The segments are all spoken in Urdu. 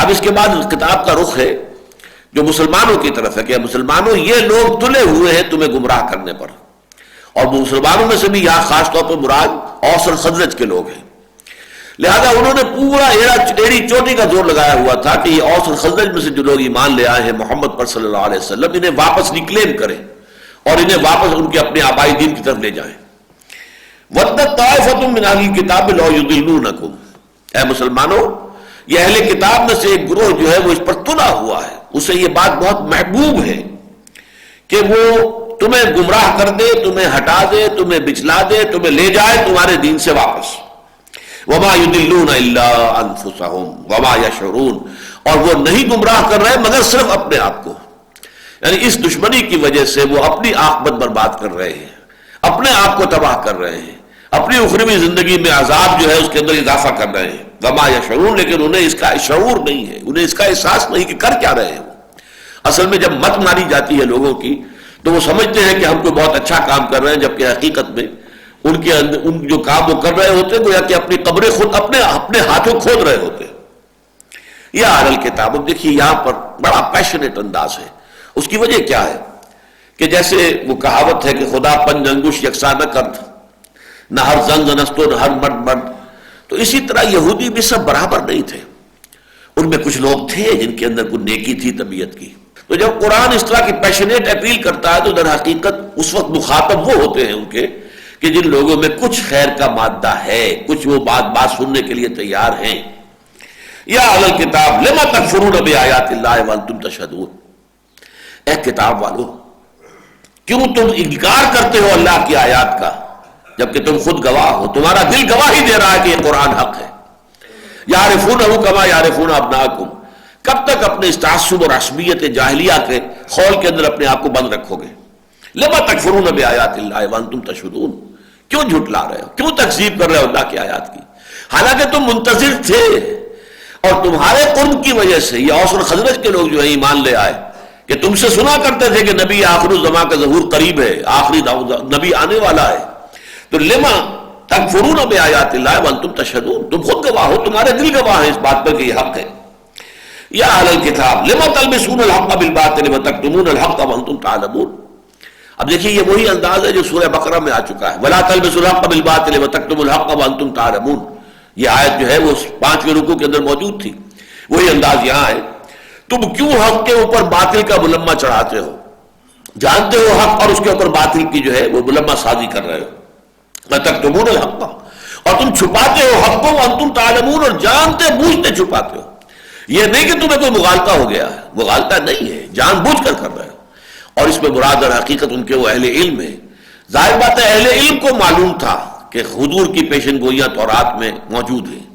اب اس کے بعد کتاب کا رخ ہے جو مسلمانوں کی طرف ہے کہ مسلمانوں یہ لوگ تلے ہوئے ہیں تمہیں گمراہ کرنے پر، اور مسلمانوں میں سے بھی یہاں خاص طور پر مراد اوس اور خزرج کے لوگ ہیں، لہذا انہوں نے پورا ایڑی چوٹی کا زور لگایا ہوا تھا کہ یہ اوس اور خزرج میں سے جو لوگ ایمان لے آئے ہیں محمد پر صلی اللہ علیہ وسلم، انہیں واپس ریکلیم کریں اور انہیں واپس ان کے اپنے آبائی دین کی طرف لے جائیں۔ وَدَّتْ طَائِفَةٌ مِّنْ أَهْلِ الْكِتَابِ لَوْ يُضِلُّونَكُمْ، اے مسلمانوں یہ اہل کتاب میں سے ایک گروہ جو ہے وہ اس پر تلا ہوا ہے، اسے یہ بات بہت محبوب ہے کہ وہ تمہیں گمراہ کر دے، تمہیں ہٹا دے، تمہیں بچلا دے، تمہیں لے جائے تمہارے دین سے واپس۔ وَمَا يُضِلُّونَ إِلَّا أَنفُسَهُمْ وَمَا يَشْعُرُونَ، اور وہ نہیں گمراہ کر رہے مگر صرف اپنے آپ کو، یعنی اس دشمنی کی وجہ سے وہ اپنی عاقبت برباد کر رہے ہیں، اپنے آپ کو تباہ کر رہے ہیں، اپنی اخروی زندگی میں عذاب جو ہے اس کے اندر اضافہ کر رہے ہیں۔ وما یشعرون، لیکن انہیں اس کا شعور نہیں ہے، انہیں اس کا احساس نہیں کہ کر کیا رہے ہیں وہ۔ اصل میں جب مت ماری جاتی ہے لوگوں کی تو وہ سمجھتے ہیں کہ ہم کوئی بہت اچھا کام کر رہے ہیں، جبکہ حقیقت میں ان کے اندر ان جو کام وہ کر رہے ہوتے ہیں گویا کہ اپنی قبریں خود اپنے ہاتھوں کھود رہے ہوتے ہیں۔ یا اہل الکتاب، اب دیکھیے یہاں پر بڑا پیشنیٹ انداز ہے، اس کی وجہ کیا ہے کہ جیسے وہ کہاوت ہے کہ خدا پنج انگوش یکساں نہ کرد، نہ ہر زن زنستو نہ ہر مرد مرد، تو اسی طرح یہودی بھی سب برابر نہیں تھے، ان میں کچھ لوگ تھے جن کے اندر کوئی نیکی تھی طبیعت کی۔ تو جب قرآن اس طرح کی پیشنیٹ اپیل کرتا ہے تو در حقیقت اس وقت مخاطب وہ ہوتے ہیں ان کے کہ جن لوگوں میں کچھ خیر کا مادہ ہے، کچھ وہ بات سننے کے لیے تیار ہیں۔ یا اہل الکتاب لما تکفرون بآیات اللہ وانتم تشہدون، اے کتاب والو کیوں تم انکار کرتے ہو اللہ کی آیات کا جبکہ تم خود گواہ ہو، تمہارا دل گواہی دے رہا ہے کہ یہ قرآن حق ہے۔ یعرفونہ کما یعرفون ابناءکم، کب تک اپنے اس تعصب اور عصبیت جاہلیہ کے خول کے اندر اپنے آپ کو بند رکھو گے؟ لما تکفرون بآیات اللہ وانتم تشہدون، کیوں جھٹلا رہے ہو، کیوں تکذیب کر رہے ہو اللہ کی آیات کی، حالانکہ تم منتظر تھے اور تمہارے قرب کی وجہ سے یہ اوس اور خزرج کے لوگ جو ہیں ایمان لے آئے کہ تم سے سنا کرتے تھے کہ نبی آخر الزمان کا ظہور قریب ہے، آخری نبی آنے والا ہے، تو لما تکفرون بآیات اللہ وانتم تشہدون، تم خود گواہ ہو، تمہارے دل گواہ ہیں اس بات پر کہ یہ حق ہے۔ یا اہل الکتاب لما تلبسون الحق بالباطل وتکتمون الحق وانتم تعلمون، اب دیکھیے یہ وہی انداز ہے جو سورہ بقرہ میں آ چکا ہے، ولا تلبسوا الحق بالباطل وتکتموا الحق وانتم تعلمون، یہ آیت جو ہے وہ 5ویں رکوع کے اندر موجود تھی، وہی انداز یہاں ہے۔ تم کیوں حق کے اوپر باطل کا ملمہ چڑھاتے ہو، جانتے ہو حق اور اس کے اوپر باطل کی جو ہے وہ ملمہ سازی کر رہے ہو۔ وتکتمون الحق، اور تم چھپاتے ہو حق کو، وانتم تعلمون، اور جانتے بوجھتے چھپاتے ہو۔ یہ نہیں کہ تمہیں کوئی مغالطہ ہو گیا ہے، مغالطہ نہیں ہے، جان بوجھ کر رہے ہو، اور اس میں مراد در حقیقت ان کے وہ اہل علم ہے۔ ظاہر بات ہے اہل علم کو معلوم تھا کہ حضور کی پیشن گوئیاں تورات میں موجود ہیں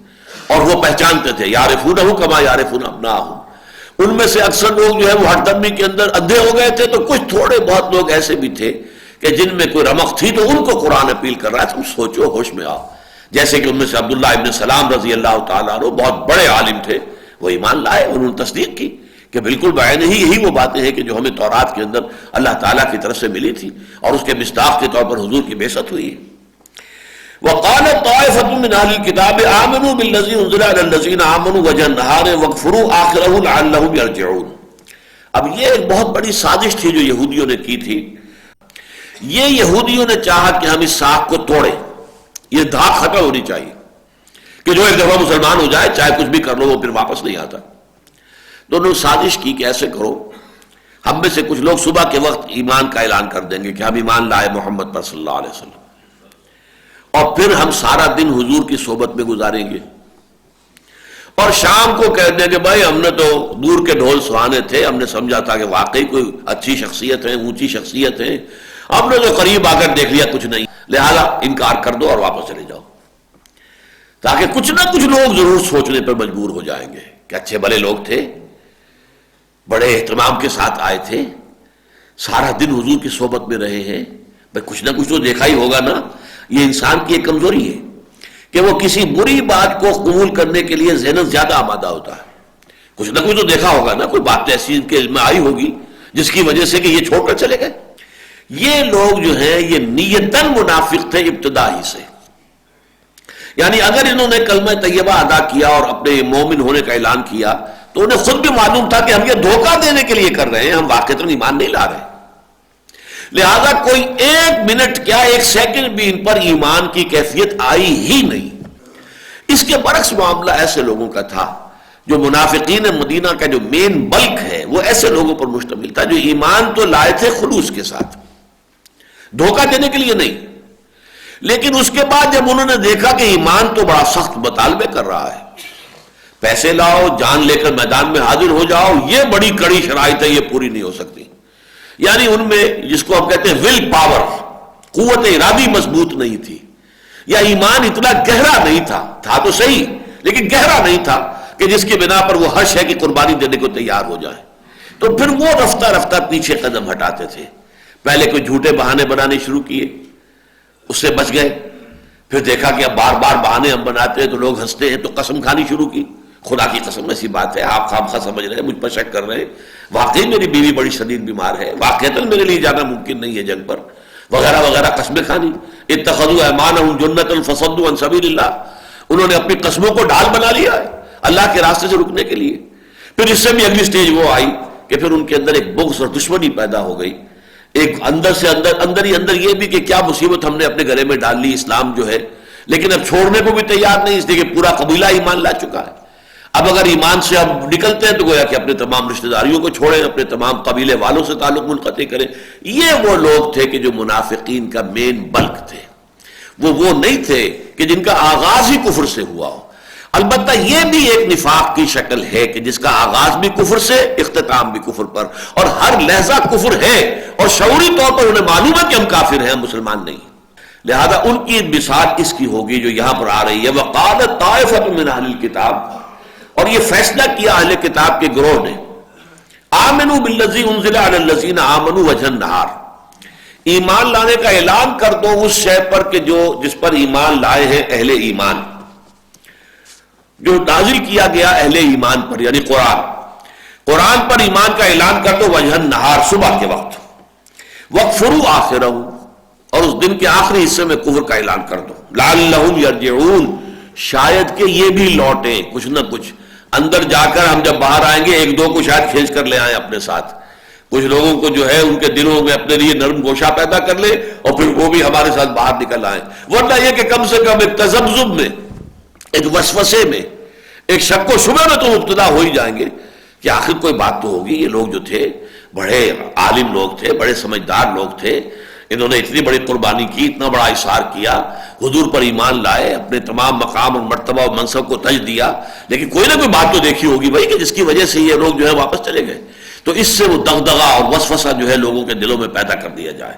اور وہ پہچانتے تھے، یعرفونہ کما یعرفون ابناءہم۔ ان میں سے اکثر لوگ جو ہے وہ ہٹ دمی کے اندر اندھے ہو گئے تھے، تو کچھ تھوڑے بہت لوگ ایسے بھی تھے کہ جن میں کوئی رمق تھی تو ان کو قرآن اپیل کر رہا ہے، تم سوچو، ہوش میں آؤ۔ جیسے کہ ان میں سے عبداللہ ابن سلام رضی اللہ تعالیٰ عنہ بہت بڑے عالم تھے، وہ ایمان لائے، انہوں نے تصدیق کی کہ بالکل بعین ہی یہی وہ باتیں ہیں کہ جو ہمیں تورات کے اندر اللہ تعالیٰ کی طرف سے ملی تھی اور اس کے مصداق کے طور پر حضور کی بعثت ہوئی۔ وَقَالَتْ طَائِفَةٌ مِّنْ أَهْلِ الْكِتَابِ آمِنُوا بِالَّذِي أُنزِلَ عَلَى الَّذِينَ آمَنُوا وَجْهَ النَّهَارِ وَاكْفُرُوا آخِرَهُ لَعَلَّهُمْ يَرْجِعُونَ، اب یہ ایک بہت بڑی سازش تھی جو یہودیوں نے کی تھی۔ یہ یہودیوں نے چاہا کہ ہم اس ساکھ کو توڑیں، یہ دھاک ختم ہونی چاہیے کہ جو ایک دفعہ مسلمان ہو جائے چاہے کچھ بھی کر لو وہ پھر واپس نہیں آتا۔ تو انہوں نے سازش کی کہ ایسے کرو، ہم میں سے کچھ لوگ صبح کے وقت ایمان کا اعلان کر دیں گے کہ ہم ایمان لائے محمد پر صلی اللہ علیہ وسلم، اور پھر ہم سارا دن حضور کی صحبت میں گزاریں گے، اور شام کو کہہ دیں کہ بھائی ہم نے تو دور کے ڈھول سہانے تھے، ہم نے سمجھا تھا کہ واقعی کوئی اچھی شخصیت ہے، اونچی شخصیت ہے، ہم نے تو قریب آ کر دیکھ لیا کچھ نہیں، لہذا انکار کر دو اور واپس چلے جاؤ، تاکہ کچھ نہ کچھ لوگ ضرور سوچنے پر مجبور ہو جائیں گے کہ اچھے بھلے لوگ تھے، بڑے اہتمام کے ساتھ آئے تھے، سارا دن حضور کی صحبت میں رہے ہیں، بھائی کچھ نہ کچھ تو دیکھا ہی ہوگا نا۔ یہ انسان کی ایک کمزوری ہے کہ وہ کسی بری بات کو قبول کرنے کے لیے ذہناً زیادہ آمادہ ہوتا ہے، کچھ نہ کچھ تو دیکھا ہوگا نا، کوئی بات ایسی ان کے علم میں آئی ہوگی جس کی وجہ سے کہ یہ چھوڑ کر چلے گئے۔ یہ لوگ جو ہیں یہ نیتاً منافق تھے ابتدا ہی سے، یعنی اگر انہوں نے کلمہ طیبہ ادا کیا اور اپنے مومن ہونے کا اعلان کیا تو انہیں خود بھی معلوم تھا کہ ہم یہ دھوکہ دینے کے لیے کر رہے ہیں، ہم واقعتاً ایمان نہیں لا رہے، لہذا کوئی ایک منٹ کیا ایک سیکنڈ بھی ان پر ایمان کی کیفیت آئی ہی نہیں۔ اس کے برعکس معاملہ ایسے لوگوں کا تھا، جو منافقین مدینہ کا جو مین بلک ہے وہ ایسے لوگوں پر مشتمل تھا جو ایمان تو لائے تھے خلوص کے ساتھ، دھوکہ دینے کے لیے نہیں، لیکن اس کے بعد جب انہوں نے دیکھا کہ ایمان تو بڑا سخت مطالبے کر رہا ہے، پیسے لاؤ، جان لے کر میدان میں حاضر ہو جاؤ، یہ بڑی کڑی شرائط ہے، یہ پوری نہیں ہو سکتی، یعنی ان میں جس کو ہم کہتے ہیں ول پاور، قوت ارادی مضبوط نہیں تھی، یا ایمان اتنا گہرا نہیں تھا، تھا تو صحیح لیکن گہرا نہیں تھا کہ جس کی بنا پر وہ ہر شے کی قربانی دینے کو تیار ہو جائے، تو پھر وہ رفتہ رفتہ پیچھے قدم ہٹاتے تھے، پہلے کوئی جھوٹے بہانے بنانے شروع کیے، اس سے بچ گئے، پھر دیکھا کہ اب بار بار بہانے ہم بناتے ہیں تو لوگ ہنستے ہیں، تو قسم کھانی شروع کی، خدا کی قسم ایسی بات ہے، آپ خام خواہ سمجھ رہے ہیں، مجھ پر شک کر رہے ہیں، واقعی میری بیوی بڑی شدید بیمار ہے، واقعتاً میرے لیے جانا ممکن نہیں ہے جنگ پر، وغیرہ وغیرہ قسمیں کھانی، اتخذوا ایمانہم جنۃ فصدوا عن سبیل اللہ، انہوں نے اپنی قسموں کو ڈال بنا لیا ہے اللہ کے راستے سے رکنے کے لیے۔ پھر اس سے بھی اگلی سٹیج وہ آئی کہ پھر ان کے اندر ایک بغض اور دشمنی پیدا ہو گئی، ایک اندر سے اندر ہی اندر یہ بھی کہ کیا مصیبت ہم نے اپنے گلے میں ڈال لی اسلام جو ہے، لیکن اب چھوڑنے کو بھی تیار نہیں، اس لیے کہ پورا قبیلہ ایمان لا چکا ہے، اب اگر ایمان سے ہم نکلتے ہیں تو گویا کہ اپنے تمام رشتہ داریوں کو چھوڑیں، اپنے تمام قبیلے والوں سے تعلق منقطع کریں۔ یہ وہ لوگ تھے کہ جو منافقین کا مین بلک تھے، وہ نہیں تھے کہ جن کا آغاز ہی کفر سے ہوا ہو، البتہ یہ بھی ایک نفاق کی شکل ہے کہ جس کا آغاز بھی کفر سے، اختتام بھی کفر پر، اور ہر لہجہ کفر ہے، اور شعوری طور پر انہیں معلوم ہے کہ ہم کافر ہیں، ہم مسلمان نہیں، لہذا ان کی مثال اس کی ہوگی جو یہاں پر آ رہی ہے، وَقَالَتْ طَائِفَةٌ مِّنْ أَهْلِ الْكِتَابِ، اور یہ فیصلہ کیا اہل کتاب کے گروہ نے، آمنوا بالذی انزل علی الذین آمنوا وجہ النہار، ایمان لانے کا اعلان کر دو اس شے پر کہ جس پر ایمان لائے ہیں اہل ایمان، جو نازل کیا گیا اہل ایمان پر، یعنی قرآن پر ایمان کا اعلان کر دو وجہ النہار، صبح کے وقت، وَاکْفُرُوا آخِرَهُ، اور اس دن کے آخری حصے میں کفر کا اعلان کر دو، لَعَلَّهُمْ يَرْجِعُونَ، شاید کہ یہ بھی لوٹیں، کچھ نہ کچھ اندر جا کر، ہم جب باہر آئیں گے ایک دو کو شاید کھینچ کر لے آئیں اپنے ساتھ، کچھ لوگوں کو جو ہے ان کے دلوں میں اپنے لیے نرم گوشہ پیدا کر لے اور پھر وہ بھی ہمارے ساتھ باہر نکل آئیں، ورنہ یہ کہ کم سے کم ایک تذبذب میں، ایک وسوسے میں، ایک شک و شبہ میں تو مبتلا ہو ہی جائیں گے کہ آخر کوئی بات تو ہوگی، یہ لوگ جو تھے بڑے عالم لوگ تھے، بڑے سمجھدار لوگ تھے، انہوں نے اتنی بڑی قربانی کی، اتنا بڑا اثار کیا، حضور پر ایمان لائے، اپنے تمام مقام اور مرتبہ اور منصب کو تج دیا، لیکن کوئی نہ کوئی بات تو دیکھی ہوگی بھائی کہ جس کی وجہ سے یہ لوگ جو ہے واپس چلے گئے، تو اس سے وہ دغدغہ اور وسوسہ جو ہے لوگوں کے دلوں میں پیدا کر دیا جائے۔